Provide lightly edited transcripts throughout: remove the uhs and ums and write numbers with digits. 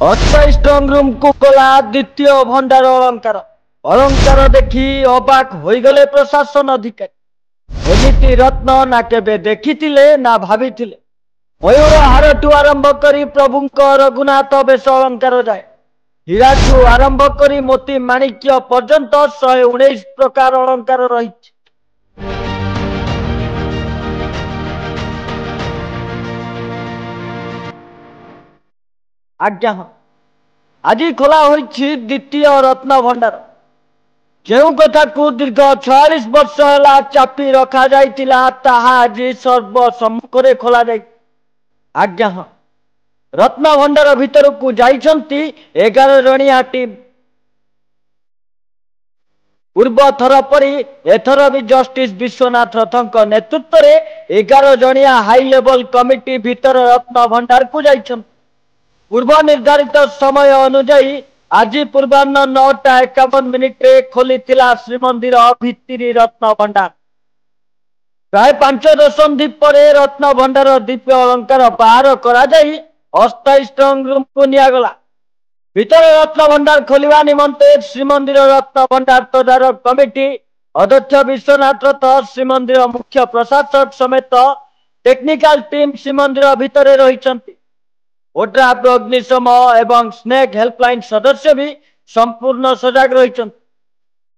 Akshay स्ट्रंग room को गला द्वितीय भंडार अलंकार अलंकार देखी अबाक हो गले प्रशासन अधिकारी एमिति रत्न ना केबे देखिथिले ना भाविथिले। मयूर हारठू आरंभ करी प्रभुंक रघुनाथ बेश अलंकार जाए हीराठू आरंभ करी मोती माणिक्य पर्यंत 119 प्रकार अलंकार रही। आज्ञा हाँ आज खोला होइछि द्वितीय रत्न भंडार जो कथा को दीर्घ 46 वर्ष है चापी रखा जाइतिला ताहा आज सर्वसम्मुखरे खोला जाय। आज्ञा हाँ रत्न भंडार भीतर को जाइछंती 11 जणिया टीम। पूर्व थर परी एथर भी जस्टिस विश्वनाथ रथंक नेतृत्व में 11 जणिया हाई लेवल कमिटी भीतर रत्न भंडार को जाइछंती। पूर्व निर्धारित समय अनुजाई आज पूर्वाह्न 9:51 खोली श्रीमंदिर भित्तिरी रत्न भंडार। प्राय 5 दशंधि पर रत्न भंडार दिव्य अलंकार बाहर करा जाई अस्थायी स्ट्रंग रूम को नियागला। भीतर रत्न भंडार खोलिवा निमंते श्रीमंदिर रत्न भंडार तदारक कमिटी अध्यक्ष विश्वनाथ रथ श्रीमंदिर मुख्य प्रशासक समेत टेक्निकल टीम श्रीमंदिर भितर रही। ओड्राफ अग्निशम एवं स्नेक हेल्पलाइन सदस्य भी संपूर्ण सजग रही।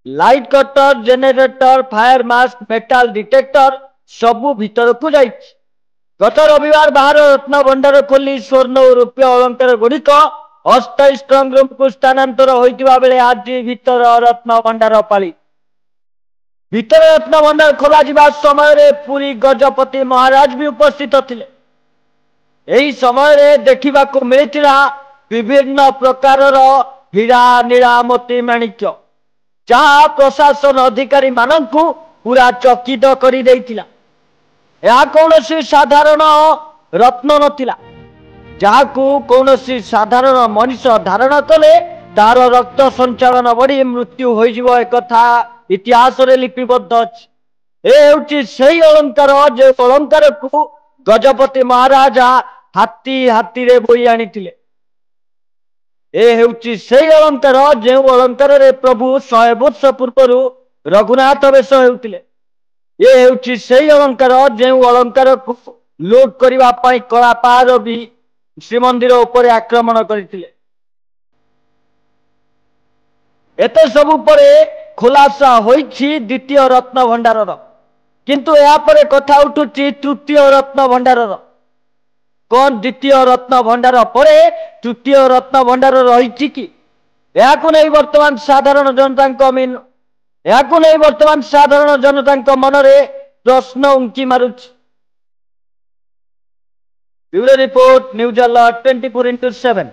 Light cutter generator fire mask metal detector सबू भीतर को जाइए। गत रविवार बाहर रत्न भंडार खोली स्वर्ण और रुपये अलंकार गुड़िक अस्थायी स्ट्रंग रूम को स्थानांतर होइतिबा बेले आज भीतर रत्न भंडार पाली। भीतर रत्न भंडार खोला जिबा समय रे पुरी गजपति महाराज भी उपस्थित थिले। एही समय रे देखिबा को मिलिथिला विभिन्न प्रकार हीरा नीला मोती माणिक्य जहाँ प्रशासन अधिकारी मानंकु पूरा चकित करी देइथिला। या कौनसी साधारण रत्न नथिला जाहाकू कौनसी साधारण मनीष धारण कले तार रक्त संचालन बढ़ी मृत्यु हो जिवो एकथा इतिहास रे लिपिबद्ध अछि। ए हेउची सही अलंकार जे अलंकार को गजपति महाराज हाथी हाथी रे बोई आनिथिले। ए हेउची सही अलंकार जे अलंकार रे प्रभु 100 वर्ष पूर्व रघुनाथ बेश हेउथिले। ये हेउची सही अलंकार जे अलंकार को लोड करिवा पई कलापार भी श्रीमंदिर ऊपर आक्रमण करथिले। एते सबु परे खुलासा होइछि द्वितीय रत्न भंडारर। किंतु या परे कथा उठुछि तृतीय रत्न भंडारर। कौन द्वितीय रत्न भंडार परे तृतीय रत्न भंडार रही कि याकु नहीं वर्तमान साधारण जनता वर्तमान साधारण जनता मनरे प्रश्न उंकी मारुछि। Bureau report news alert 24x7।